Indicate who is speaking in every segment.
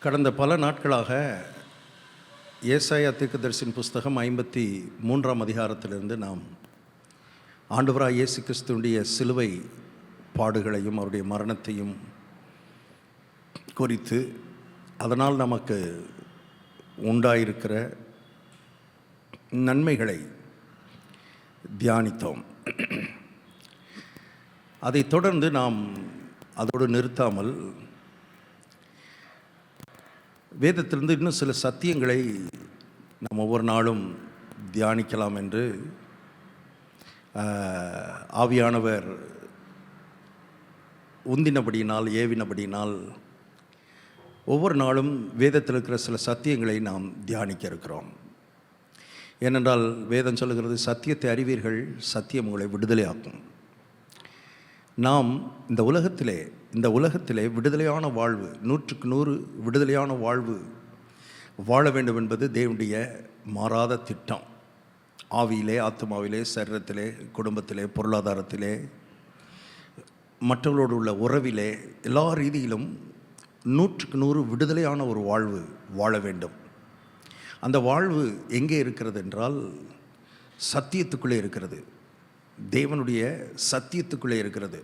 Speaker 1: கடந்த பல நாட்களாக ஏசாயா தீர்க்கதரிசியின் புஸ்தகம் 53ஆம் அதிகாரத்திலிருந்து நாம் ஆண்டவராகிய இயேசு கிறிஸ்துவுடைய சிலுவை பாடுகளையும் அவருடைய மரணத்தையும் குறித்து அதனால் நமக்கு உண்டாயிருக்கிற நன்மைகளை தியானித்தோம். அதைத் தொடர்ந்து நாம் அதோடு நிறுத்தாமல் வேதத்திலிருந்து இன்னும் சில சத்தியங்களை நாம் ஒவ்வொரு நாளும் தியானிக்கலாம் என்று ஆவியானவர் உந்தினபடியினால் ஏவினபடியினால் ஒவ்வொரு நாளும் வேதத்தில் இருக்கிற சில சத்தியங்களை நாம் தியானிக்க இருக்கிறோம். ஏனென்றால் வேதம் சொல்லுகிறது, சத்தியத்தை அறிவீர்கள், சத்தியம் உங்களை விடுதலையாக்கும். நாம் இந்த உலகத்திலே விடுதலையான வாழ்வு, 100க்கு 100 விடுதலையான வாழ்வு வாழ வேண்டும் என்பது தேவனுடைய மாறாத திட்டம். ஆவியிலே, ஆத்மாவிலே, சரீரத்திலே, குடும்பத்திலே, பொருளாதாரத்திலே, மற்றவர்களோடு உள்ள உறவிலே, எல்லா ரீதியிலும் 100க்கு 100 விடுதலையான ஒரு வாழ்வு வாழ வேண்டும். அந்த வாழ்வு எங்கே இருக்கிறது என்றால் சத்தியத்துக்குள்ளே இருக்கிறது. தேவனுடைய சத்தியத்துக்குள்ளே இருக்கிறது.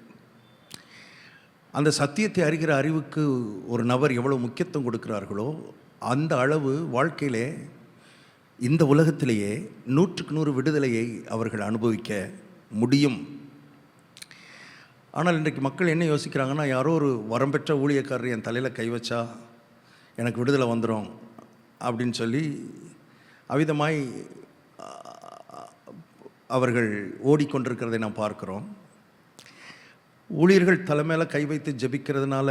Speaker 1: அந்த சத்தியத்தை அறிகிற அறிவுக்கு ஒரு நபர் எவ்வளவு முக்கியத்துவம் கொடுக்கிறார்களோ அந்த அளவு வாழ்க்கையிலே இந்த உலகத்திலேயே 100க்கு 100 விடுதலையை அவர்கள் அனுபவிக்க முடியும். ஆனால் இன்றைக்கு மக்கள் என்ன யோசிக்கிறாங்கன்னா, யாரோ ஒரு வரம்பெற்ற ஊழியக்காரர் என் தலையில் கை வச்சா எனக்கு விடுதலை வந்துடும் அப்படின்னு சொல்லி அவ்விதமாய் அவர்கள் ஓடிக்கொண்டிருக்கிறதை நாம் பார்க்கிறோம். ஊழியர்கள் தலைமையில கை வைத்து ஜெபிக்கிறதுனால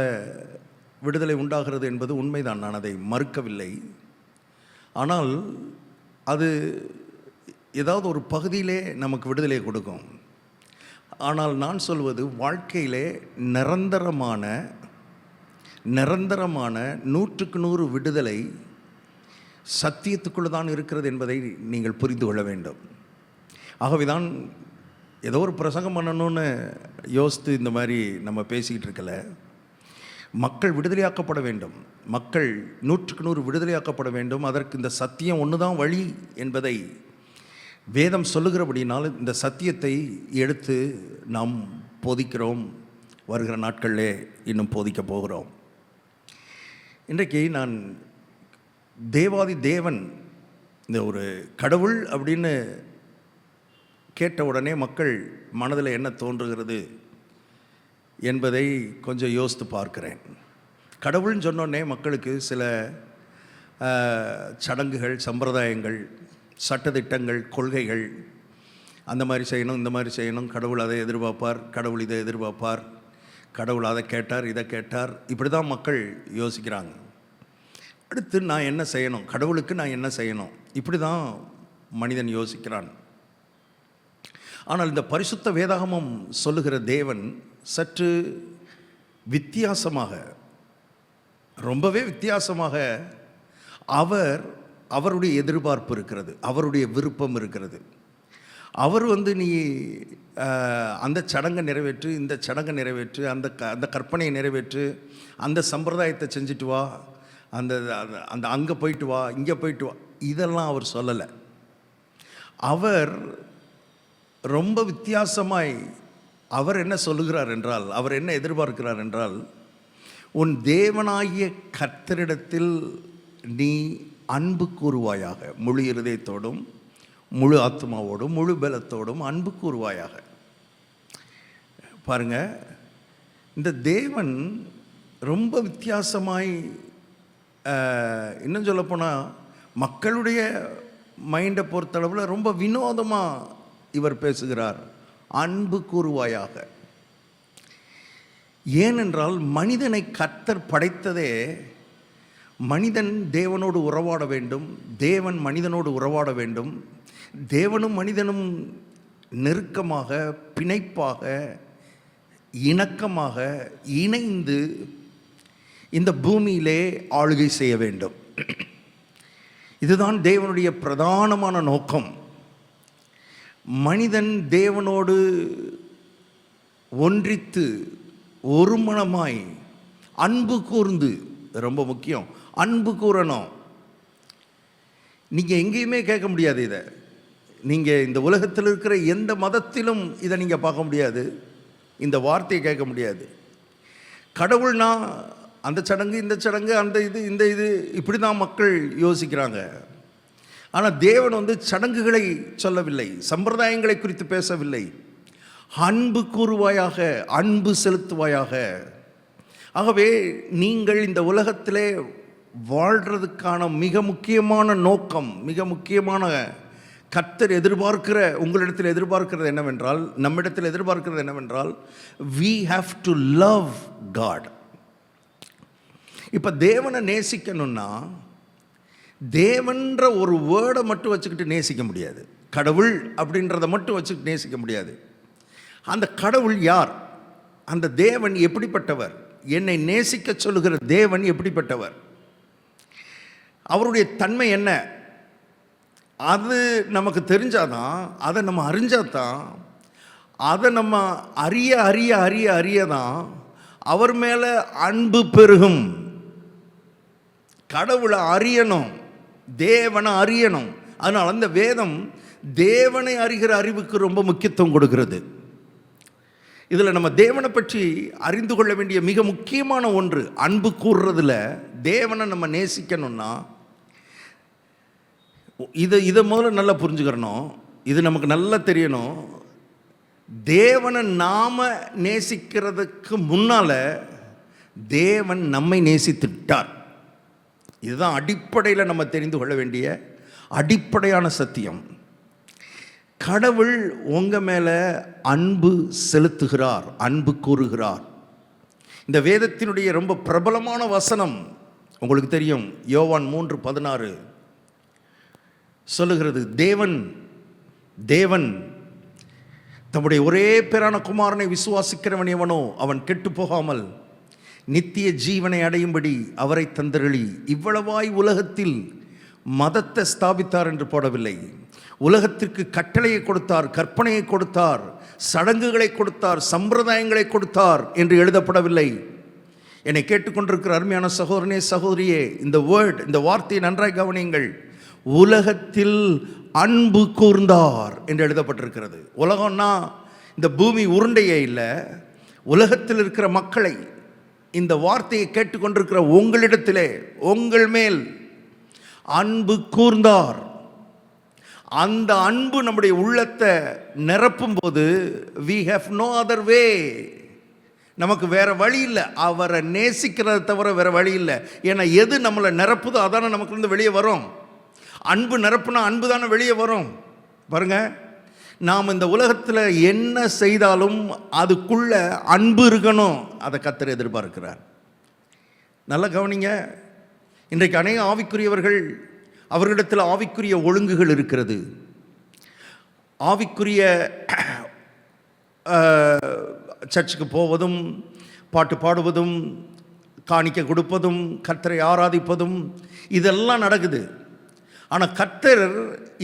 Speaker 1: விடுதலை உண்டாகிறது என்பது உண்மைதான், நான் அதை மறுக்கவில்லை. ஆனால் அது ஏதாவது ஒரு பகுதியிலே நமக்கு விடுதலை கொடுக்கும். ஆனால் நான் சொல்வது, வாழ்க்கையிலே நிரந்தரமான 100க்கு 100 விடுதலை சத்தியத்துக்குள்ளே தான் இருக்கிறது என்பதை நீங்கள் புரிந்து கொள்ள வேண்டும். ஆகவேதான் ஏதோ ஒரு பிரசங்கம் பண்ணணும்னு யோசித்து இந்த மாதிரி நம்ம பேசிக்கிட்டு இருக்கல. மக்கள் விடுதலையாக்கப்பட வேண்டும், மக்கள் 100க்கு 100 விடுதலையாக்கப்பட வேண்டும். அதற்கு இந்த சத்தியம் ஒன்று தான் வழி என்பதை வேதம் சொல்லுகிறபடினால் இந்த சத்தியத்தை எடுத்து நாம் போதிக்கிறோம். வருகிற நாட்களிலே இன்னும் போதிக்க போகிறோம். இன்றைக்கு நான் தேவாதி தேவன், இந்த ஒரு கடவுள் அப்படின்னு கேட்ட உடனே மக்கள் மனதில் என்ன தோன்றுகிறது என்பதை கொஞ்சம் யோசித்து பார்க்கிறேன். கடவுள்னு சொன்னோடனே மக்களுக்கு சில சடங்குகள், சம்பிரதாயங்கள், சட்டதிட்டங்கள், கொள்கைகள், அந்த மாதிரி செய்யணும், இந்த மாதிரி செய்யணும், கடவுள் அதை எதிர்பார்ப்பார், கடவுள் இதை எதிர்பார்ப்பார், கடவுள் அதை கேட்டார், இதை கேட்டார், இப்படி தான் மக்கள் யோசிக்கிறாங்க. அடுத்து நான் என்ன செய்யணும், கடவுளுக்கு நான் என்ன செய்யணும், இப்படி தான் மனிதன் யோசிக்கிறான். ஆனால் இந்த பரிசுத்த வேதாகமம் சொல்லுகிற தேவன் சற்று வித்தியாசமாக, ரொம்பவே வித்தியாசமாக அவருடைய எதிர்பார்ப்பு இருக்கிறது, அவருடைய விருப்பம் இருக்கிறது. அவர் நீ அந்த சடங்கை நிறைவேற்று, இந்த சடங்கை நிறைவேற்று, அந்த கற்பனையை நிறைவேற்று, அந்த சம்பிரதாயத்தை செஞ்சுட்டு வா, அந்த அங்கே போயிட்டு வா, இங்கே போயிட்டு வா, இதெல்லாம் அவர் சொல்லலை. அவர் ரொம்ப வித்தியாசமாய் அவர் என்ன சொல்லுகிறார் என்றால், அவர் என்ன எதிர்பார்க்கிறார் என்றால், உன் தேவனாகிய கர்த்தரிடத்தில் நீ அன்பு கூறுவாயாக, முழு இருதயத்தோடும், முழு ஆத்மாவோடும், முழு பலத்தோடும் அன்பு கூறுவாயாக. பாருங்க, இந்த தேவன் ரொம்ப வித்தியாசமாய், இன்னும் சொல்லப்போனால் மக்களுடைய மைண்டை பொறுத்தளவில் ரொம்ப வினோதமாக இவர் பேசுகிறார், அன்பு கூறுவாயாக. ஏனென்றால் மனிதனை கர்த்தர் படைத்ததே மனிதன் தேவனோடு உறவாட வேண்டும், தேவன் மனிதனோடு உறவாட வேண்டும், தேவனும் மனிதனும் நெருக்கமாக, பிணைப்பாக, இணக்கமாக இணைந்து இந்த பூமியிலே ஆளுகை செய்ய வேண்டும். இதுதான் தேவனுடைய பிரதானமான நோக்கம். மனிதன் தேவனோடு ஒன்றித்து ஒருமனமாய் அன்பு கூர்ந்து ரொம்ப முக்கியம். அன்பு கூறணும். நீங்கள் எங்கேயுமே கேட்க முடியாது இதை. நீங்கள் இந்த உலகத்தில் இருக்கிற எந்த மதத்திலும் இதை நீங்கள் பார்க்க முடியாது, இந்த வார்த்தையை கேட்க முடியாது. கடவுள்னா அந்த சடங்கு, இந்த சடங்கு, அந்த இது, இந்த இது, இப்படி தான் மக்கள் யோசிக்கிறாங்க. ஆனால் தேவன் சடங்குகளை சொல்லவில்லை, சம்பிரதாயங்களை குறித்து பேசவில்லை. அன்பு கூறுவாயாக, அன்பு செலுத்துவாயாக. ஆகவே நீங்கள் இந்த உலகத்திலே வாழ்கிறதுக்கான மிக முக்கியமான நோக்கம், மிக முக்கியமான கர்த்தர் எதிர்பார்க்கிற, உங்களிடத்தில் எதிர்பார்க்கிறது என்னவென்றால், நம்மிடத்தில் எதிர்பார்க்கிறது என்னவென்றால், we have to love God. இப்போ தேவனை நேசிக்கணும்னா தேவன்ற ஒரு வேர்டை மட்டும் வச்சுக்கிட்டு நேசிக்க முடியாது. கடவுள் அப்படின்றத மட்டும் வச்சுக்கிட்டு நேசிக்க முடியாது. அந்த கடவுள் யார்? அந்த தேவன் எப்படிப்பட்டவர்? என்னை நேசிக்க சொல்லுகிற தேவன் எப்படிப்பட்டவர்? அவருடைய தன்மை என்ன? அது நமக்கு தெரிஞ்சாதான், அதை நம்ம அறிஞ்சாதான், அதை நம்ம அறிய அறிய அறிய அறிய தான் அவர் மேலே அன்பு பெருகும். கடவுளை அறியணும், தேவனை அறியணும். அதனால் அந்த வேதம் தேவனை அறிகிற அறிவுக்கு ரொம்ப முக்கியத்துவம் கொடுக்கிறது. இதில் நம்ம தேவனை பற்றி அறிந்து கொள்ள வேண்டிய மிக முக்கியமான ஒன்று, அன்பு கூறுறதுல தேவனை நம்ம நேசிக்கணும்னா இதை முதல்ல நல்லா புரிஞ்சுக்கிறணும். இது நமக்கு நல்லா தெரியணும். தேவனை நாம் நேசிக்கிறதுக்கு முன்னால் தேவன் நம்மை நேசித்துட்டார். இதுதான் அடிப்படையில் நம்ம தெரிந்து கொள்ள வேண்டிய அடிப்படையான சத்தியம். கடவுள் உங்கள் மேலே அன்பு செலுத்துகிறார், அன்பு கூறுகிறார். இந்த வேதத்தினுடைய ரொம்ப பிரபலமான வசனம் உங்களுக்கு தெரியும். யோவான் 3:16 சொல்லுகிறது, தேவன் தம்முடைய ஒரே பேரான குமாரனை விசுவாசிக்கிறவன் எவனோ அவன் கெட்டு போகாமல் நித்திய ஜீவனை அடையும்படி அவரை தந்தருளி இவ்வளவாய் உலகத்தில் மதத்தை ஸ்தாபித்தார் என்று போடவில்லை. உலகத்திற்கு கட்டளையை கொடுத்தார், கற்பனையை கொடுத்தார், சடங்குகளை கொடுத்தார், சம்பிரதாயங்களை கொடுத்தார் என்று எழுதப்படவில்லை. என்னை கேட்டுக்கொண்டிருக்கிற அருமையான சகோதரனே, சகோதரியே, இந்த வார்த்தையை நன்றாய் கவனியுங்கள். உலகத்தில் அன்பு கூர்ந்தார் என்று எழுதப்பட்டிருக்கிறது. உலகம்னா இந்த பூமி உருண்டையே இல்லை, உலகத்தில் இருக்கிற மக்களை, இந்த வார்த்தையை கேட்டுக்கொண்டிருக்கிற உங்களிடத்திலே, உங்கள் மேல் அன்பு கூர்ந்தார். அந்த அன்பு நம்முடைய உள்ளத்தை நிரப்பும் போது we have no other way, நமக்கு வேற வழி இல்லை. அவரை நேசிக்கிறத தவிர வேற வழி இல்லை. ஏன்னா எது நம்மளை நிரப்புதோ அதான நமக்கு இருந்து வெளியே வரும். அன்பு நிரப்புனா அன்பு தானே வெளியே வரும். பாருங்க, நாம் இந்த உலகத்தில் என்ன செய்தாலும் அதுக்குள்ள அன்பு இருக்கணும். அதை கர்த்தர் எதிர்பார்க்கிறார். நல்லா கவனிங்க. இன்றைக்கு அநேக ஆவிக்குரியவர்கள், அவர்களிடத்தில் ஆவிக்குரிய ஒழுங்குகள் இருக்கிறது. ஆவிக்குரிய சர்ச்சுக்கு போவதும், பாட்டு பாடுவதும், காணிக்கை கொடுப்பதும், கர்த்தரை ஆராதிப்பதும், இதெல்லாம் நடக்குது. ஆனால் கர்த்தர்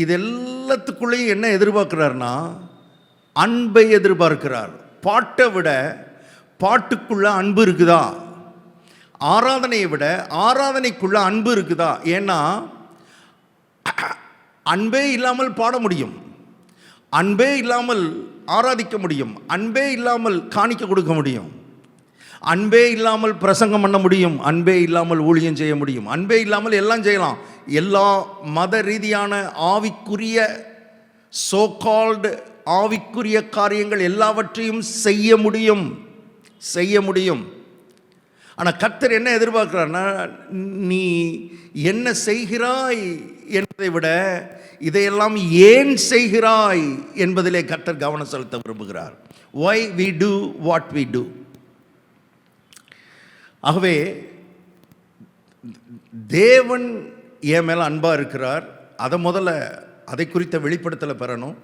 Speaker 1: இது எல்லாத்துக்குள்ளேயும் என்ன எதிர்பார்க்கிறார்னா அன்பை எதிர்பார்க்கிறார். பாட்டை விட பாட்டுக்குள்ள அன்பு இருக்குதா? ஆராதனையை விட ஆராதனைக்குள்ள அன்பு இருக்குதா? ஏன்னா அன்பே இல்லாமல் பாட முடியும், அன்பே இல்லாமல் ஆராதிக்க முடியும், அன்பே இல்லாமல் காணிக்க கொடுக்க முடியும், அன்பே இல்லாமல் பிரசங்கம் பண்ண முடியும், அன்பே இல்லாமல் ஊழியம் செய்ய முடியும், அன்பே இல்லாமல் எல்லாம் செய்யலாம். எல்லா மத ரீதியான ஆவிக்குரிய சோ கால்டு ஆவிக்குரிய காரியங்கள் எல்லாவற்றையும் செய்ய முடியும். ஆனால் கர்த்தர் என்ன எதிர்பார்க்கிறார்னா, நீ என்ன செய்கிறாய் என்பதை விட இதையெல்லாம் ஏன் செய்கிறாய் என்பதிலே கர்த்தர் கவனம் செலுத்த விரும்புகிறார். why we do what we do. ஆகவே தேவன் என் மேலே அன்பாக இருக்கிறார். அதை முதல்ல அதை குறித்த வெளிப்படுத்தலை பெறணும்,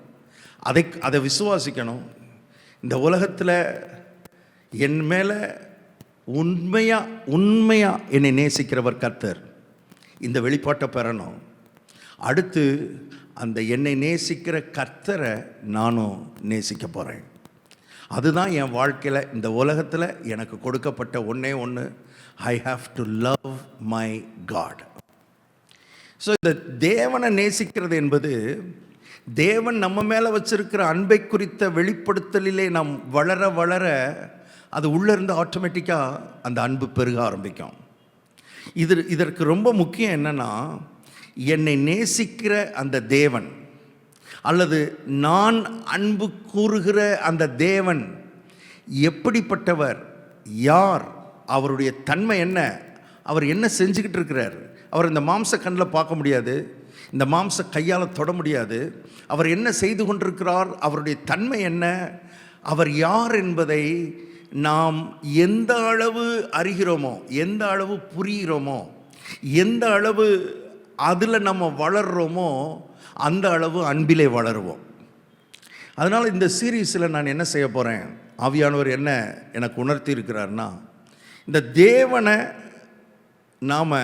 Speaker 1: அதை விசுவாசிக்கணும். இந்த உலகத்தில் என் மேலே உண்மையாக என்னை நேசிக்கிறவர் கர்த்தர். இந்த வெளிப்பாட்டை பெறணும். அடுத்து அந்த என்னை நேசிக்கிற கர்த்தரை நானும் நேசிக்க போகிறேன். அதுதான் என் வாழ்க்கையில், இந்த உலகத்தில் எனக்கு கொடுக்கப்பட்ட ஒன்றே ஒன்று, I have to love my God. So இந்த தேவனை நேசிக்கிறது என்பது, தேவன் நம்ம மேலே வச்சிருக்கிற அன்பை குறித்த வெளிப்படுத்தலிலே நாம் வளர வளர அது உள்ளேருந்து ஆட்டோமேட்டிக்காக அந்த அன்பு பெருக ஆரம்பிக்கும். இதற்கு ரொம்ப முக்கியம் என்னென்னா, என்னை நேசிக்கிற அந்த தேவன் அல்லது நான் அன்பு கூறுகிற அந்த தேவன் எப்படிப்பட்டவர், யார், அவருடைய தன்மை என்ன, அவர் என்ன செஞ்சுக்கிட்டு இருக்கிறார், அவர் இந்த மாம்ச கண்ணில் பார்க்க முடியாது, இந்த மாம்ச கையால் தொட முடியாது, அவர் என்ன செய்து கொண்டிருக்கிறார், அவருடைய தன்மை என்ன, அவர் யார் என்பதை நாம் எந்த அளவு அறிகிறோமோ, எந்த அளவு புரிகிறோமோ, எந்த அளவு அதில் நம்ம வளர்கிறோமோ, அந்த அளவு அன்பிலே வளருவோம். அதனால் இந்த சீரீஸில் நான் என்ன செய்ய போகிறேன், ஆவியானவர் என்ன எனக்கு உணர்த்தி இருக்கிறார்னா, இந்த தேவனை நாம்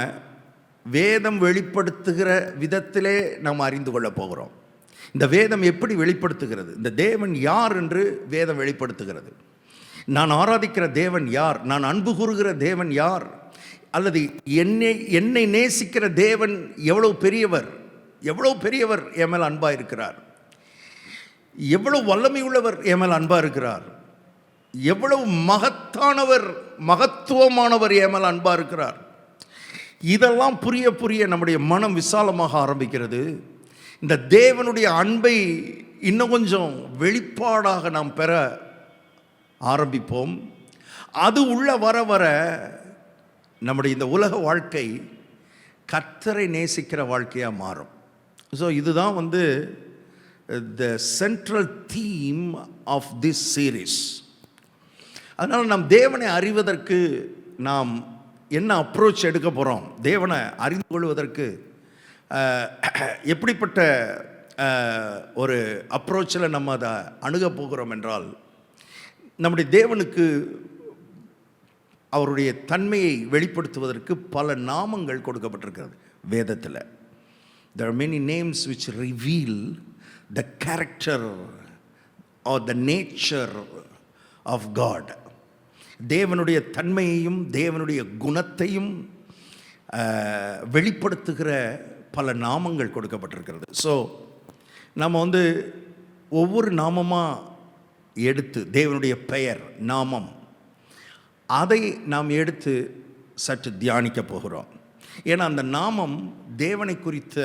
Speaker 1: வேதம் வெளிப்படுத்துகிற விதத்திலே நாம் அறிந்து கொள்ள போகிறோம். இந்த வேதம் எப்படி வெளிப்படுத்துகிறது, இந்த தேவன் யார் என்று வேதம் வெளிப்படுத்துகிறது. நான் ஆராதிக்கிற தேவன் யார், நான் அன்பு கூறுகிற தேவன் யார், அல்லது என்னை நேசிக்கிற தேவன் எவ்வளவு பெரியவர், எவ்வளோ பெரியவர் என் மேல் அன்பாக இருக்கிறார், எவ்வளவு வல்லமை உள்ளவர் என் மேல் அன்பாக இருக்கிறார், எவ்வளவு மகத்தானவர், மகத்துவமானவர் என் மேல் அன்பாக இருக்கிறார். இதெல்லாம் புரிய புரிய நம்முடைய மனம் விசாலமாக ஆரம்பிக்கிறது. இந்த தேவனுடைய அன்பை இன்னும் கொஞ்சம் வெளிப்பாடாக நாம் பெற ஆரம்பிப்போம். அது உள்ள வர வர நம்முடைய இந்த உலக வாழ்க்கை கர்த்தரை நேசிக்கிற வாழ்க்கையாக மாறும். ஸோ இதுதான் the central theme of this series. அதனால் நாம் தேவனை அறிவதற்கு நாம் என்ன அப்ரோச் எடுக்க போகிறோம், தேவனை அறிந்து கொள்வதற்கு எப்படிப்பட்ட ஒரு அப்ரோச்சில் நம்ம அதை அணுக போகிறோம் என்றால், நம்முடைய தேவனுக்கு அவருடைய தன்மையை வெளிப்படுத்துவதற்கு பல நாமங்கள் கொடுக்கப்பட்டிருக்கிறது வேதத்தில். There are many names which reveal the character or the nature of God. தேவனுடைய தன்மையையும் தேவனுடைய குணத்தையும் வெளிப்படுத்துகிற பல நாமங்கள் கொடுக்கப்பட்டிருக்கிறது. ஸோ நம்ம ஒவ்வொரு நாமமாக எடுத்து, தேவனுடைய பெயர், நாமம், அதை நாம் எடுத்து சற்று தியானிக்க போகிறோம். ஏன்னா அந்த நாமம் தேவனை குறித்த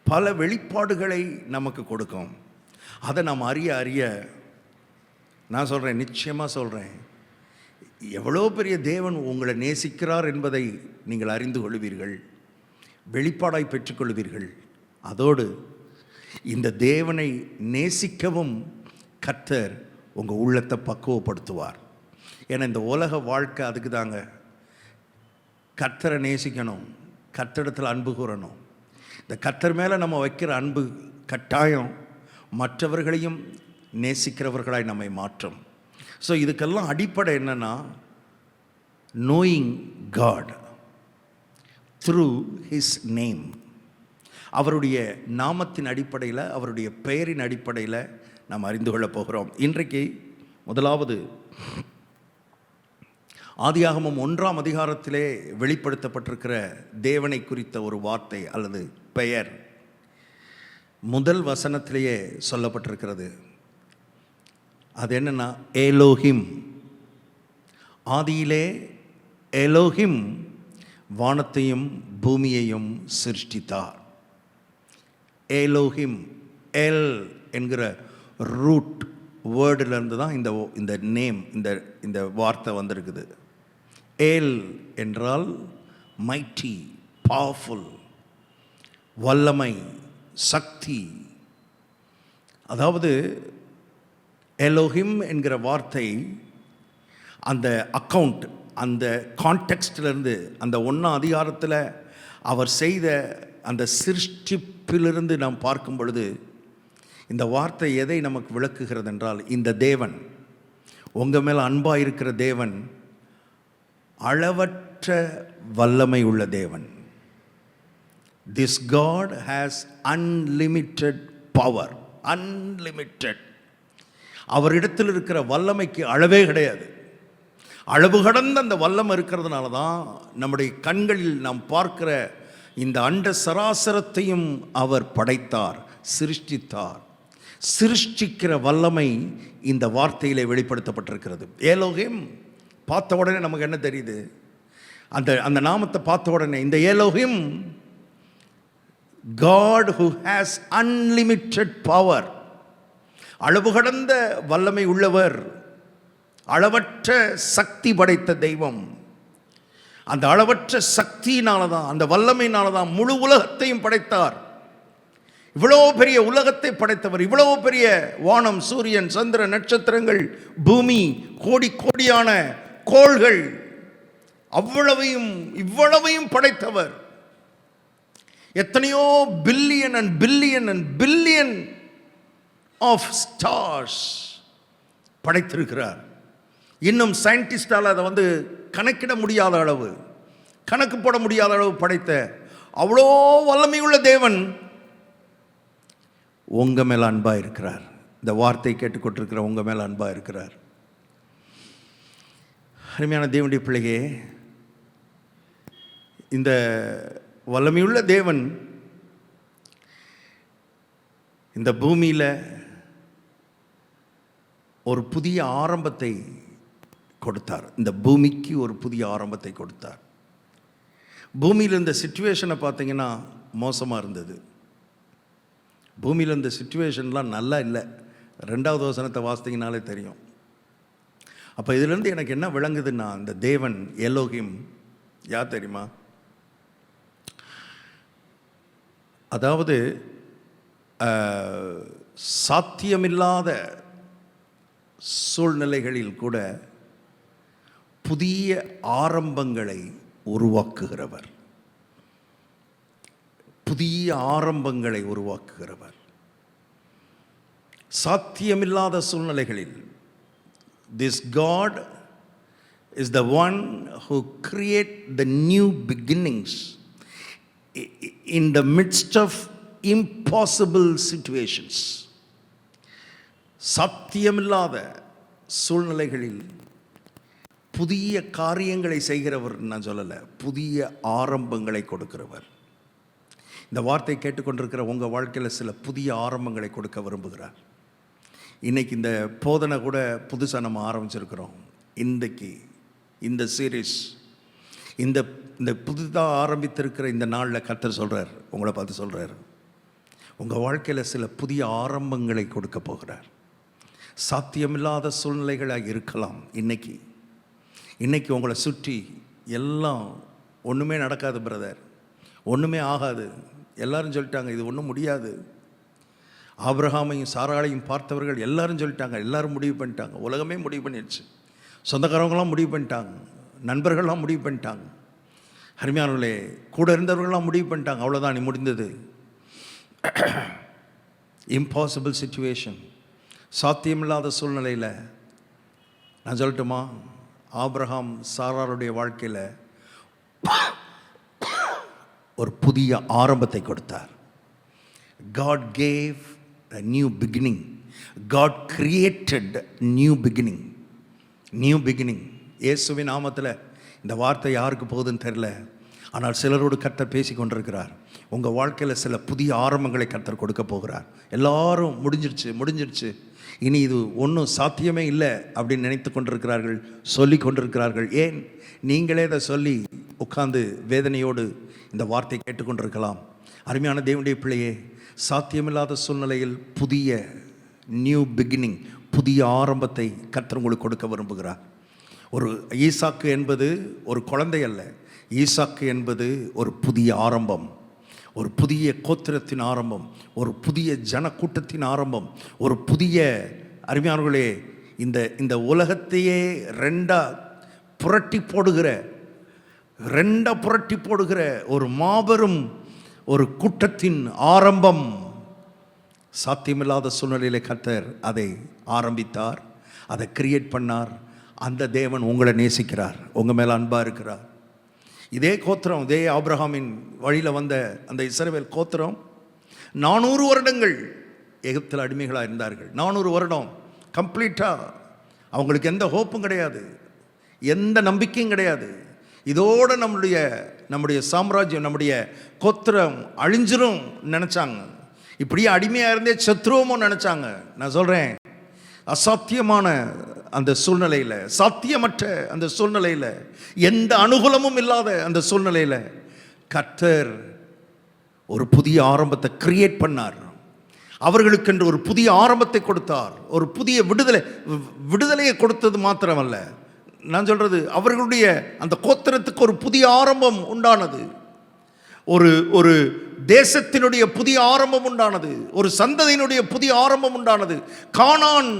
Speaker 1: பல வெளிப்பாடுகளை நமக்கு கொடுக்கும். அதை நாம் அறிய அறிய, நான் சொல்கிறேன், நிச்சயமாக சொல்கிறேன், எவ்வளோ பெரிய தேவன் உங்களை நேசிக்கிறார் என்பதை நீங்கள் அறிந்து கொள்வீர்கள், வெளிப்பாடாய் பெற்றுக்கொள்வீர்கள். அதோடு இந்த தேவனை நேசிக்கவும் கர்த்தர் உங்கள் உள்ளத்தை பக்குவப்படுத்துவார். ஏன்னா இந்த உலக வாழ்க்கை அதுக்கு தாங்க. கர்த்தரை நேசிக்கணும், கர்த்தரிடத்தில் அன்பு கூறணும். இந்த கர்த்தர் மேலே நம்ம வைக்கிற அன்பு கட்டாயம் மற்றவர்களையும் நேசிக்கிறவர்களாய் நம்மை மாற்றும். ஸோ இதுக்கெல்லாம் அடிப்படை என்னென்னா, knowing God through his name. அவருடைய நாமத்தின் அடிப்படையில், அவருடைய பெயரின் அடிப்படையில் நாம் அறிந்து கொள்ளப் போகிறோம். இன்றைக்கு முதலாவது ஆதியாகமம் 1ஆம் அதிகாரத்திலே வெளிப்படுத்தப்பட்டிருக்கிற தேவனை குறித்த ஒரு வார்த்தை அல்லது பெயர் முதல் வசனத்திலேயே சொல்லப்பட்டிருக்கிறது. அது என்னன்னா, ஏலோஹிம். ஆதியிலே ஏலோஹிம் வானத்தையும் பூமியையும் சிருஷ்டித்தார். ஏலோஹிம், எல் என்கிற ரூட் வேர்டிலிருந்து தான் இந்த நேம், இந்த வார்த்தை வந்திருக்குது. ஏல் என்றால் மைட்டி, பவர்ஃபுல், வல்லமை, சக்தி. அதாவது எலோஹிம் என்கிற வார்த்தை அந்த அக்கவுண்ட், அந்த கான்டெக்ஸ்டிலிருந்து, அந்த 1ஆம் அதிகாரத்தில் அவர் செய்த அந்த சிருஷ்டிப்பிலிருந்து நாம் பார்க்கும் பொழுது இந்த வார்த்தை எதை நமக்கு விளக்குகிறது என்றால், இந்த தேவன், உங்கள் மேல் அன்பாக இருக்கிற தேவன் அளவற்ற வல்லமை உள்ள தேவன். This God has unlimited power, unlimited. அவரிடத்தில் இருக்கிற வல்லமைக்கு அளவே கிடையாது. அளவு கடந்த அந்த வல்லமை இருக்கிறதுனால தான் நம்முடைய கண்களில் நாம் பார்க்கிற இந்த அண்ட சராசரத்தையும் அவர் படைத்தார், சிருஷ்டித்தார். சிருஷ்டிக்கிற வல்லமை இந்த வார்த்தையிலே வெளிப்படுத்தப்பட்டிருக்கிறது. ஏலோகிம் பார்த்த உடனே நமக்கு என்ன தெரியுது? அந்த அந்த நாமத்தை பார்த்த உடனே இந்த Elohim, God who has unlimited power, அளவு கடந்த வல்லமை உள்ளவர், அளவற்ற சக்தி படைத்த தெய்வம். அந்த அளவற்ற சக்தியினால தான், அந்த வல்லமையினால தான் முழு உலகத்தையும் படைத்தார். இவ்வளோ பெரிய உலகத்தை படைத்தவர், இவ்வளோ பெரிய வானம், சூரியன், சந்திரன், நட்சத்திரங்கள், பூமி, கோடி கோடியான கோள்கள், இவ்வளவையும் படைத்தவர். எத்தனையோ billion and billion and billion of stars படைத்திருக்கிறார். இன்னும் சயின்டிஸ்டால் அதை கணக்கிட முடியாத அளவு, கணக்கு போட முடியாத அளவு படைத்த அவ்வளோ வல்லமையுள்ள தேவன் உங்கள் மேலே அன்பாக இருக்கிறார். இந்த வார்த்தை கேட்டுக்கொண்டிருக்கிற உங்கள் மேலே அன்பாக இருக்கிறார். அருமையான தேவனுடைய பிள்ளையே, இந்த வல்லமையுள்ள தேவன் இந்த பூமியில் ஒரு புதிய ஆரம்பத்தை கொடுத்தார். இந்த பூமிக்கு ஒரு புதிய ஆரம்பத்தை கொடுத்தார். பூமியில் இந்த சிச்சுவேஷனை பார்த்தீங்கன்னா மோசமாக இருந்தது. பூமியில் இந்த சிச்சுவேஷன்லாம் நல்லா இல்லை. 2வது வசனத்தை வாசித்தீங்கனாலே தெரியும். அப்போ இதிலேருந்து எனக்கு என்ன விளங்குதுன்னா, இந்த தேவன் எலோகிம் யார் தெரியுமா? அதாவது சாத்தியமில்லாத சூழ்நிலைகளில் கூட புதிய ஆரம்பங்களை உருவாக்குகிறவர், புதிய ஆரம்பங்களை உருவாக்குகிறவர். சாத்தியமில்லாத சூழ்நிலைகளில் this God is the one who create the new beginnings in the midst of impossible situations. சாத்தியமில்லாத சூழ்நிலைகளில் புதிய காரியங்களை செய்கிறவர் நான் சொல்லலை, புதிய ஆரம்பங்களை கொடுக்கிறவர். இந்த வார்த்தை கேட்டுக்கொண்டிருக்கிற உங்கள் வாழ்க்கையில் சில புதிய ஆரம்பங்களை கொடுக்க விரும்புகிறார். இன்றைக்கி இந்த போதனை கூட புதுசாக நம்ம ஆரம்பிச்சிருக்கிறோம். இன்றைக்கி இந்த சீரீஸ், இந்த புதுதாக ஆரம்பித்திருக்கிற இந்த நாளில் கர்த்தர் சொல்கிறார், உங்களை பார்த்து சொல்கிறார், உங்கள் வாழ்க்கையில் சில புதிய ஆரம்பங்களை கொடுக்க போகிறார். சாத்தியமில்லாத சூழ்நிலைகளாக இருக்கலாம். இன்னைக்கு உங்களை சுற்றி எல்லாம் ஒன்றுமே நடக்காது பிரதர், ஒன்றுமே ஆகாது, எல்லாரும் சொல்லிட்டாங்க இது ஒன்றும் முடியாது. ஆபிரகாமையும் சாராளையும் பார்த்தவர்கள் எல்லாரும் சொல்லிட்டாங்க, எல்லாரும் முடிவு பண்ணிட்டாங்க, உலகமே முடிவு பண்ணிடுச்சு, சொந்தக்காரவங்களாம் முடிவு பண்ணிட்டாங்க, நண்பர்கள்லாம் முடிவு பண்ணிட்டாங்க, அருமையானவர்களே கூட இருந்தவர்கள்லாம் முடிவு பண்ணிட்டாங்க, அவ்வளோதான் நீ முடிந்தது. இம்பாசிபிள் சிச்சுவேஷன், சாத்தியமில்லாத சூழ்நிலையில் நான் சொல்லட்டுமா, ஆபிரகாம் சாராளுடைய வாழ்க்கையில் ஒரு புதிய ஆரம்பத்தை கொடுத்தார். God gave a new beginning. God created new beginning. New beginning. இயேசுவின் நாமத்தில் இந்த வார்த்தை யாருக்கு போகுதுன்னு தெரில, ஆனால் சிலரோடு கர்த்தர் பேசி கொண்டிருக்கிறார். உங்கள் வாழ்க்கையில் சில புதிய ஆரம்பங்களை கர்த்தர் கொடுக்க போகிறார். எல்லாரும் முடிஞ்சிருச்சு இனி இது ஒன்றும் சாத்தியமே இல்லை அப்படின்னு நினைத்து கொண்டிருக்கிறார்கள், சொல்லி கொண்டிருக்கிறார்கள். ஏன் நீங்களே இதை சொல்லி உட்கார்ந்து வேதனையோடு இந்த வார்த்தை கேட்டுக்கொண்டிருக்கலாம். அருமையான தேவனுடைய பிள்ளையே, சாத்தியமில்லாத சூழ்நிலையில் புதிய நியூ பிகினிங், புதிய ஆரம்பத்தை கர்த்தர் உங்களுக்கு கொடுக்க விரும்புகிறார். ஒரு ஈசாக்கு என்பது ஒரு குழந்தை அல்ல, ஈசாக்கு என்பது ஒரு புதிய ஆரம்பம், ஒரு புதிய கோத்திரத்தின் ஆரம்பம், ஒரு புதிய ஜனக்கூட்டத்தின் ஆரம்பம், ஒரு புதிய அருமையானவர்களே இந்த உலகத்தையே ரெண்டா புரட்டி போடுகிற ஒரு மாபெரும் ஒரு கூட்டத்தின் ஆரம்பம். சாத்தியமில்லாத சூழ்நிலையில் கர்த்தர் அதை ஆரம்பித்தார், அதை கிரியேட் பண்ணார். அந்த தேவன் உங்களை நேசிக்கிறார், உங்கள் மேலே அன்பாக இருக்கிறார். இதே கோத்திரம், இதே ஆபிரகாமின் வழியில் வந்த அந்த இஸ்ரவேல் கோத்திரம் 400 வருடங்கள் எகிப்தில் அடிமைகளாக இருந்தார்கள். 400 வருடம் கம்ப்ளீட்டாக. அவங்களுக்கு எந்த ஹோப்பும் கிடையாது, எந்த நம்பிக்கையும் கிடையாது. இதோடு நம்முடைய சாம்ராஜ்யம், நம்முடைய கோத்திரம் அழிஞ்சிரும் நினச்சாங்க. இப்படியே அடிமையாக இருந்தே சத்ருவமோ நினச்சாங்க. நான் சொல்கிறேன், அசாத்தியமான அந்த சூழ்நிலையில், சாத்தியமற்ற அந்த சூழ்நிலையில், எந்த அனுகூலமும் இல்லாத அந்த சூழ்நிலையில் கர்த்தர் ஒரு புதிய ஆரம்பத்தை கிரியேட் பண்ணார். அவர்களுக்கென்று ஒரு புதிய ஆரம்பத்தை கொடுத்தார். ஒரு புதிய விடுதலையை கொடுத்தது மாத்திரமல்ல, நான் சொல்றது அவர்களுடைய அந்த கோத்திரத்துக்கு ஒரு புதிய ஆரம்பம் உண்டானது. ஒரு தேசத்தினுடைய புதிய ஆரம்பம் உண்டானது. ஒரு சந்ததியினுடைய புதிய ஆரம்பம் உண்டானது. கானான்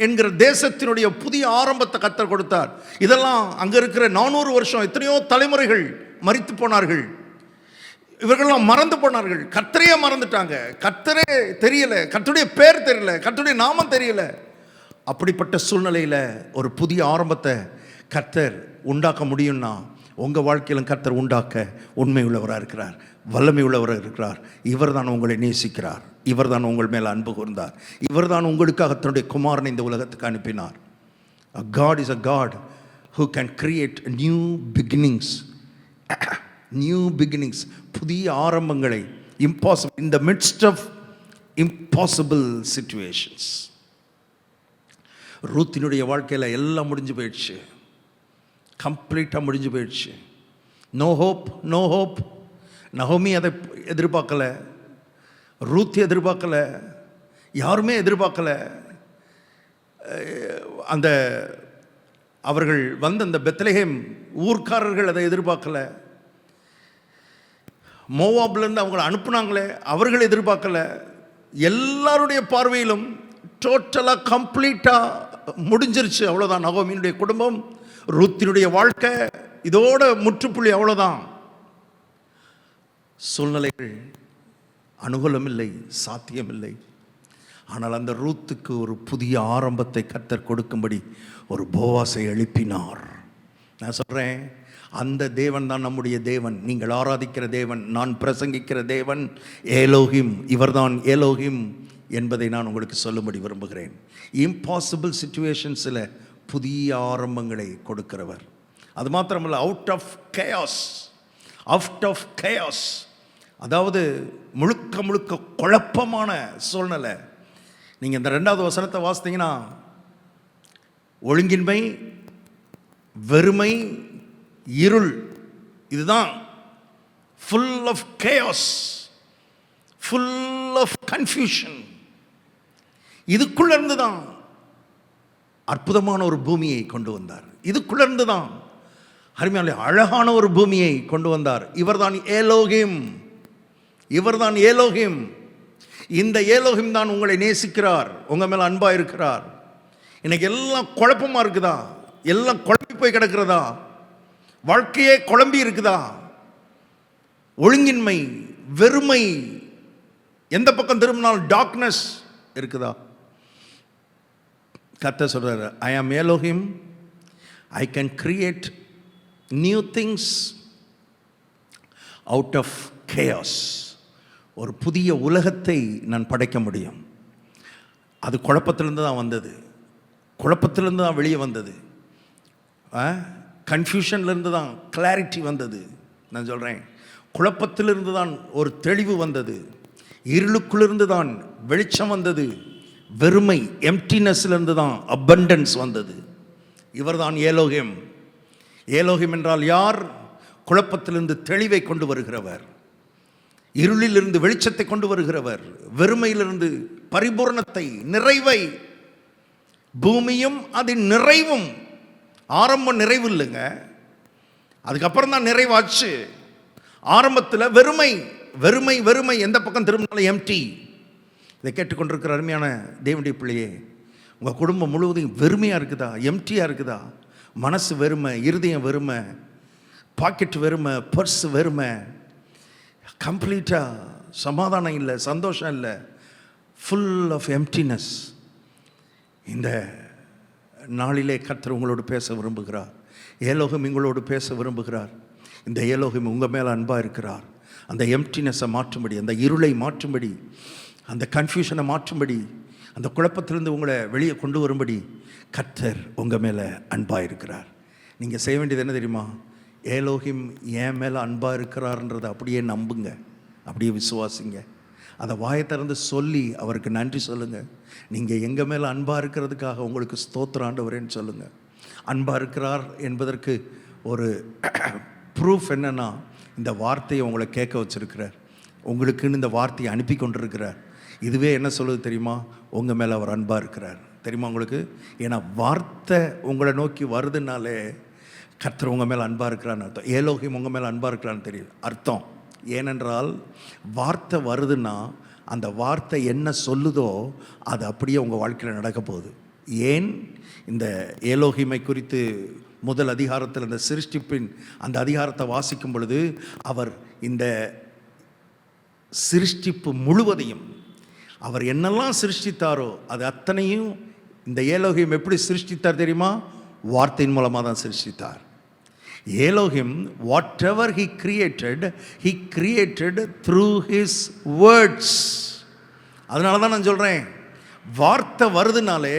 Speaker 1: என்கிற தேசத்தினுடைய புதிய ஆரம்பத்தை கர்த்தர் கொடுத்தார். இதெல்லாம் அங்கே இருக்கிற 400 வருஷம் எத்தனையோ தலைமுறைகள் மரித்து போனார்கள். இவர்கள்லாம் மறந்து போனார்கள். கர்த்தரையே மறந்துட்டாங்க. கர்த்தரே தெரியல, கர்த்தருடைய பேர் தெரியல, கர்த்தருடைய நாமம் தெரியல. அப்படிப்பட்ட சூழ்நிலையில் ஒரு புதிய ஆரம்பத்தை கர்த்தர் உண்டாக்க முடியும்னா உங்கள் வாழ்க்கையிலும் கர்த்தர் உண்டாக்க உண்மை உள்ளவராக இருக்கிறார், வல்லமை உள்ளவராக இருக்கிறார். இவர் தான் உங்களை நேசிக்கிறார். இவர் தான் உங்கள் மேலே அன்பு கூர்ந்தார். இவர் தான் உங்களுக்காக தன்னுடைய குமாரனை இந்த உலகத்துக்கு அனுப்பினார். God is a God who can create new beginnings. New beginnings, புதிய ஆரம்பங்களை. Impossible, in the midst of impossible situations. ரூத்தினுடைய வாழ்க்கையில் எல்லாம் முடிஞ்சு போயிடுச்சு, கம்ப்ளீட்டாக முடிஞ்சு போயிடுச்சு. No hope, no hope. நகோமி அதை எதிர்பார்க்கலை, ரூத் எதிர்பார்க்கலை, யாருமே எதிர்பார்க்கலை. அந்த அவர்கள் வந்த அந்த பெத்லெஹேம் ஊர்க்காரர்கள் அதை எதிர்பார்க்கலை. மோவாப்லேருந்து அவங்களை அனுப்புனாங்களே, அவர்கள் எதிர்பார்க்கல. எல்லாருடைய பார்வையிலும் டோட்டலாக கம்ப்ளீட்டாக முடிஞ்சிருச்சு. அவ்வளோதான். நகோமியினுடைய குடும்பம், ரூத்தினுடைய வாழ்க்கை இதோட முற்றுப்புள்ளி. அவ்வளோதான். சூழ்நிலைகள் அனுகூலமில்லை, சாத்தியமில்லை. ஆனால் அந்த ரூத்துக்கு ஒரு புதிய ஆரம்பத்தை கர்த்தர் கொடுக்கும்படி ஒரு போவாசை எழுப்பினார். நான் சொல்கிறேன், அந்த தேவன் தான் நம்முடைய தேவன். நீங்கள் ஆராதிக்கிற தேவன், நான் பிரசங்கிக்கிற தேவன் ஏலோகிம். இவர்தான் ஏலோகிம் என்பதை நான் உங்களுக்கு சொல்லும்படி விரும்புகிறேன். இம்பாசிபிள் சிச்சுவேஷன்ஸில் புதிய ஆரம்பங்களை கொடுக்கிறவர். அது மாத்திரமல்ல, அவுட் ஆஃப் கேயாஸ், அதாவது முழுக்க முழுக்க குழப்பமான சூழ்நிலை. நீங்கள் இந்த 2வது வசனத்தை வாசித்தீங்கன்னா, ஒழுங்கின்மை, வெறுமை, இருள், இதுதான். Full of chaos, full of confusion. இதுக்குள்ளேருந்து தான் அற்புதமான ஒரு பூமியை கொண்டு வந்தார். இதுக்குள்ளேருந்து தான் அருமையான அழகான ஒரு பூமியை கொண்டு வந்தார். இவர்தான் ஏலோகிம், இவர்தான் ஏலோகிம். இந்த ஏலோகிம் தான் உங்களை நேசிக்கிறார், உங்கள் மேலே அன்பாக இருக்கிறார். இன்னைக்கு எல்லாம் குழப்பமாக இருக்குதா? எல்லாம் குழப்பி போய் கிடக்கிறதா? வாழ்க்கையே குழம்பி இருக்குதா? ஒழுங்கின்மை, வெறுமை, எந்த பக்கம் திரும்பினாலும் டார்க்னஸ் இருக்குதா? கர்த்தர் சொல்றாரு, I am Elohim, I can create new things out of chaos. ஒரு புதிய உலகத்தை நான் படைக்க முடியும். அது குழப்பத்திலிருந்து தான் வந்தது, குழப்பத்திலிருந்து தான் வெளியே வந்தது. கன்ஃபியூஷன்லேருந்து தான் கிளாரிட்டி வந்தது. நான் சொல்கிறேன், குழப்பத்திலிருந்து தான் ஒரு தெளிவு வந்தது. இருளுக்குள்ளிருந்து தான் வெளிச்சம் வந்தது. வெறுமை, எம்டினஸ்லேருந்து தான் அபண்டன்ஸ் வந்தது. இவர் தான் ஏலோகிம். ஏலோகிம் என்றால் யார்? குழப்பத்திலிருந்து தெளிவை கொண்டு வருகிறவர், இருளிலிருந்து வெளிச்சத்தை கொண்டு வருகிறவர், வெறுமையிலிருந்து பரிபூர்ணத்தை, நிறைவை. பூமியும் அதன் நிறைவும். ஆரம்பம் நிறைவு இல்லைங்க, அதுக்கப்புறம் தான் நிறைவாச்சு. ஆரம்பத்தில் வெறுமை, வெறுமை, வெறுமை. எந்த பக்கம் திரும்பினாலும் எம்டி. இதை கேட்டுக்கொண்டிருக்கிற அருமையான தேவனுடைய பிள்ளையே, உங்கள் குடும்பம் முழுவதும் வெறுமையாக இருக்குதா? எம்டியாக இருக்குதா? மனசு வெறுமை, இருதயம் வெறுமை, பாக்கெட் வெறுமை, பர்ஸ் வெறுமை, கம்ப்ளீட்டாக சமாதானம் இல்லை, சந்தோஷம் இல்லை, ஃபுல் ஆஃப் எம்டினஸ். இந்த நாளிலே கர்த்தர் உங்களோடு பேச விரும்புகிறார். ஏலோகம் உங்களோடு பேச விரும்புகிறார். இந்த ஏலோகம் உங்கள் மேலே அன்பாக இருக்கிறார். அந்த எம்டினஸை மாற்றும்படி, அந்த இருளை மாற்றும்படி, அந்த கன்ஃபியூஷனை மாற்றும்படி, அந்த குழப்பத்திலிருந்து உங்களை வெளியே கொண்டு வரும்படி கர்த்தர் உங்கள் மேலே அன்பாக இருக்கிறார். நீங்கள் செய்ய வேண்டியது என்ன தெரியுமா? ஏலோகிம் என் மேலே அன்பாக இருக்கிறார்ன்றதை அப்படியே நம்புங்க, அப்படியே விசுவாசிங்க. அதை வாயை திறந்து சொல்லி அவருக்கு நன்றி சொல்லுங்கள். நீங்கள் எங்கள் மேலே அன்பாக இருக்கிறதுக்காக உங்களுக்கு ஸ்தோத்திரம் ஆண்டவரேன்னு சொல்லுங்கள். அன்பாக இருக்கிறார் என்பதற்கு ஒரு ப்ரூஃப் என்னென்னா, இந்த வார்த்தையை உங்களை கேட்க வச்சுருக்கிறார், உங்களுக்குன்னு இந்த வார்த்தையை அனுப்பி கொண்டிருக்கிறார். இதுவே என்ன சொல்லுது தெரியுமா? உங்கள் மேலே அவர் அன்பாக இருக்கிறார் தெரியுமா உங்களுக்கு? ஏன்னா வார்த்தை உங்களை நோக்கி வருதுனாலே கர்த்தர் உங்கள் மேலே அன்பாக இருக்கிறான்னு அர்த்தம். ஏலோகிம் உங்கள் மேலே அன்பாக இருக்கிறான்னு தெரியும் அர்த்தம். ஏனென்றால் வார்த்தை வருதுன்னா அந்த வார்த்தை என்ன சொல்லுதோ அது அப்படியே உங்கள் வாழ்க்கையில் நடக்க போகுது. ஏன்? இந்த ஏலோகிமை குறித்து முதல் அதிகாரத்தில் இந்த சிருஷ்டிப்பின் அந்த அதிகாரத்தை வாசிக்கும் பொழுது அவர் இந்த சிருஷ்டிப்பு முழுவதையும் அவர் என்னெல்லாம் சிருஷ்டித்தாரோ அது அத்தனையும் இந்த ஏலோகிம் எப்படி சிருஷ்டித்தார் தெரியுமா? வார்த்தையின் மூலமாக தான் சிருஷ்டித்தார். Elohim whatever he created through his words. அதனால தான் நான் சொல்கிறேன், வார்த்தை வருதுனாலே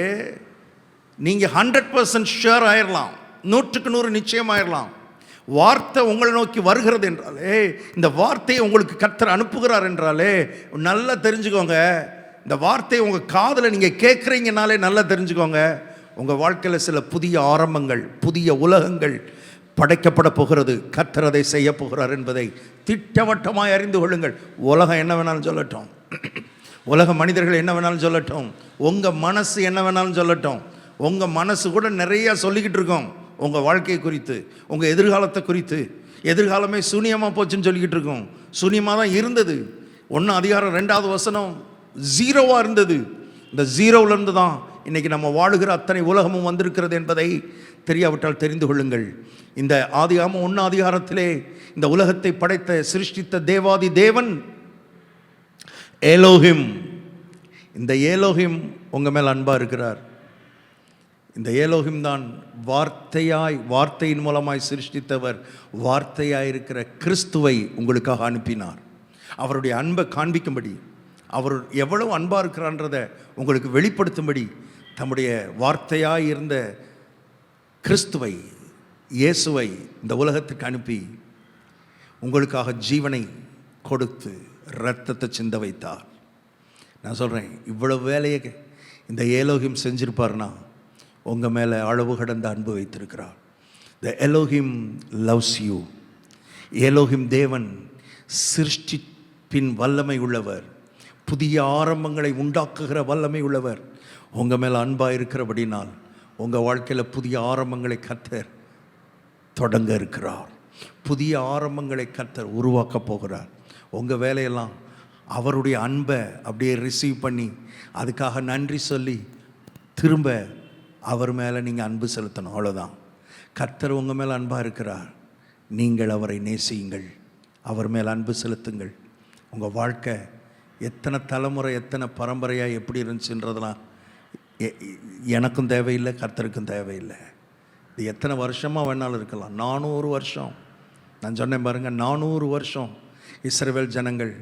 Speaker 1: நீங்கள் 100% ஷுர் ஆயிடலாம், 100% நிச்சயமாயிடலாம். வார்த்தை உங்களை நோக்கி வருகிறது என்றாலே, இந்த வார்த்தையை உங்களுக்கு கர்த்தர் அனுப்புகிறார் என்றாலே நல்லா தெரிஞ்சுக்கோங்க. இந்த வார்த்தையை உங்கள் காதில் நீங்கள் கேட்குறீங்கனாலே நல்லா தெரிஞ்சுக்கோங்க, உங்கள் வாழ்க்கையில் சில புதிய ஆரம்பங்கள், புதிய உலகங்கள் படைக்கப்பட போகிறது. கர்த்தர் அதை செய்ய போகிறார் என்பதை திட்டவட்டமாய் அறிந்து கொள்ளுங்கள். உலகம் என்ன வேணாலும் சொல்லட்டும், உலக மனிதர்கள் என்ன வேணாலும் சொல்லட்டும், உங்கள் மனசு என்ன வேணாலும் சொல்லட்டும். உங்கள் மனசு கூட நிறையா சொல்லிக்கிட்டு இருக்கோம் உங்கள் வாழ்க்கையை குறித்து, உங்கள் எதிர்காலத்தை குறித்து. எதிர்காலமே சூனியமாக போச்சுன்னு சொல்லிக்கிட்டு இருக்கோம். சூனியமாக தான் இருந்தது. 1 அதிகாரம் 2வது வசனம் 0வாக இருந்தது. இந்த 0விலிருந்து தான் இன்றைக்கி நம்ம வாழுகிற அத்தனை உலகமும் வந்திருக்கிறது என்பதை தெரியாவிட்டால் தெரிந்து கொள்ளுங்கள். இந்த ஆதியாகமம் 1 அதிகாரத்திலே இந்த உலகத்தை படைத்த சிருஷ்டித்த தேவாதி தேவன் ஏலோகிம். இந்த ஏலோகிம் உங்கள் மேல் அன்பாக இருக்கிறார். இந்த ஏலோகிம் தான் வார்த்தையின் மூலமாய் சிருஷ்டித்தவர். வார்த்தையாக இருக்கிற கிறிஸ்துவை உங்களுக்காக அனுப்பினார். அவருடைய அன்பை காண்பிக்கும்படி, அவர் எவ்வளவு அன்பாக இருக்கிறான்றதை உங்களுக்கு வெளிப்படுத்தும்படி தம்முடைய வார்த்தையாக இருந்த கிறிஸ்துவை, இயேசுவை இந்த உலகத்துக்கு அனுப்பி உங்களுக்காக ஜீவனை கொடுத்து இரத்தத்தை சிந்த வைத்தார். நான் சொல்கிறேன், இவ்வளவு வேலையை இந்த ஏலோகிம் செஞ்சிருப்பார்னா உங்கள் மேலே அளவு கடந்த அன்பு வைத்திருக்கிறார். த எலோஹிம் லவ்ஸ் யூ. ஏலோகிம் தேவன் சிருஷ்டிப்பின் வல்லமை உள்ளவர், புதிய ஆரம்பங்களை உண்டாக்குகிற வல்லமை உள்ளவர். உங்கள் மேலே அன்பாக இருக்கிறபடினால் உங்கள் வாழ்க்கையில் புதிய ஆரம்பங்களை கர்த்தர் தொடங்க இருக்கிறார். புதிய ஆரம்பங்களை கர்த்தர் உருவாக்க போகிறார். உங்கள் வேலையெல்லாம் அவருடைய அன்பை அப்படியே ரிசீவ் பண்ணி அதுக்காக நன்றி சொல்லி திரும்ப அவர் மேலே நீங்கள் அன்பு செலுத்தணும். அவ்வளோதான். கர்த்தர் உங்கள் மேலே அன்பாக இருக்கிறார். நீங்கள் அவரை நேசியுங்கள், அவர் மேலே அன்பு செலுத்துங்கள். உங்கள் வாழ்க்கை எத்தனை தலைமுறை, எத்தனை பரம்பரையாக எப்படி இருந்துச்சுன்றதெல்லாம் எனக்கும் தேவையில்லை, கர்த்தருக்கும் தேவையில்லை. இது எத்தனை வருஷமாக வேணாலும் இருக்கலாம். 400 வருஷம். நான் சொன்னேன் பாருங்கள், 400 வருஷம் இஸ்ரவேல் ஜனங்கள்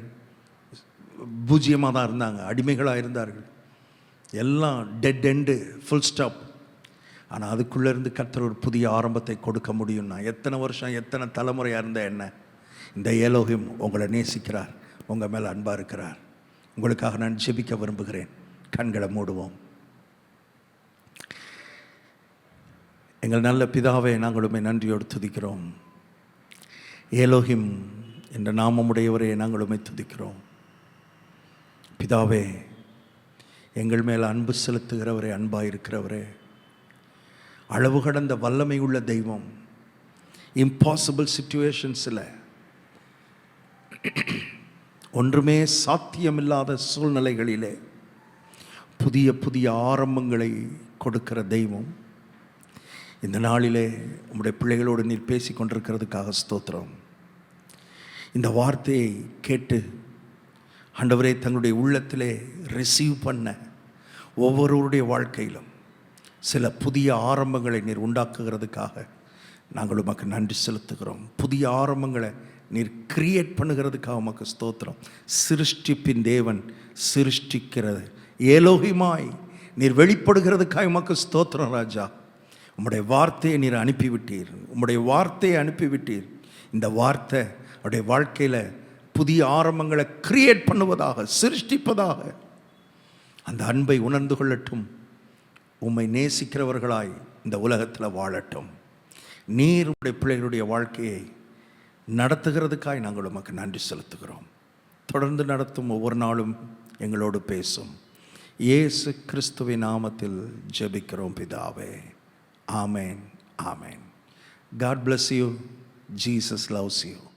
Speaker 1: பூஜ்ஜியமாக தான் இருந்தாங்க, அடிமைகளாக இருந்தார்கள். எல்லாம் டெட் எண்டு, ஃபுல் ஸ்டாப். ஆனால் அதுக்குள்ளேருந்து கர்த்தர் ஒரு புதிய ஆரம்பத்தை கொடுக்க முடியும்னா எத்தனை வருஷம், எத்தனை தலைமுறையாக இருந்த என்ன? இந்த ஏலோகிம் உங்களை நேசிக்கிறார், உங்கள் மேலே அன்பாக இருக்கிறார். உங்களுக்காக நான் ஜெபிக்க விரும்புகிறேன். கண்களை மூடுவோம். எங்கள் நல்ல பிதாவே, நாங்கள் உம்மை நன்றியோடு துதிக்கிறோம். ஏலோகிம் என்ற நாமமுடையவரே, நாங்கள் உம்மை துதிக்கிறோம். பிதாவே, எங்கள் மேல் அன்பு செலுத்துகிறவரே, அன்பாக இருக்கிறவரே, அளவு கடந்த வல்லமை உள்ள தெய்வம். இம்பாசிபிள் சிச்சுவேஷன்ஸில், ஒன்றுமே சாத்தியமில்லாத சூழ்நிலைகளிலே புதிய புதிய ஆரம்பங்களை கொடுக்கிற தெய்வம். இந்த நாளிலே உம்முடைய பிள்ளைகளோடு நீர் பேசி கொண்டிருக்கிறதுக்காக ஸ்தோத்திரம். இந்த வார்த்தையை கேட்டு ஆண்டவரே தங்களுடைய உள்ளத்திலே ரிசீவ் பண்ண ஒவ்வொருவருடைய வாழ்க்கையிலும் சில புதிய ஆரம்பங்களை நீர் உண்டாக்குகிறதுக்காக நாங்கள் உமக்கு நன்றி செலுத்துகிறோம். புதிய ஆரம்பங்களை நீர் கிரியேட் பண்ணுகிறதுக்காக உமக்கு ஸ்தோத்திரம். சிருஷ்டிப்பின் தேவன் சிருஷ்டிக்கிறது ஏலோகிமாய் நீர் வெளிப்படுகிறதுக்காக உமக்கு ஸ்தோத்திரம் ராஜா. உம்முடைய வார்த்தையை நீர் அனுப்பிவிட்டீர். உம்முடைய வார்த்தையை அனுப்பிவிட்டீர். இந்த வார்த்தை அவருடைய வாழ்க்கையில் புதிய ஆரம்பங்களை கிரியேட் பண்ணுவதாக, சிருஷ்டிப்பதாக. அந்த அன்பை உணர்ந்து கொள்ளட்டும். உம்மை நேசிக்கிறவர்களாய் இந்த உலகத்தில் வாழட்டும். நீர் உடைய பிள்ளைகளுடைய வாழ்க்கையை நடத்துகிறதுக்காய் நாங்கள் உமக்கு நன்றி செலுத்துகிறோம். தொடர்ந்து நடத்தும் ஒவ்வொரு நாளும் எங்களோடு பேசும். இயேசு கிறிஸ்துவின் நாமத்தில் ஜெபிக்கிறோம் பிதாவே. ஆமேன், ஆமேன். God bless you. Jesus loves you.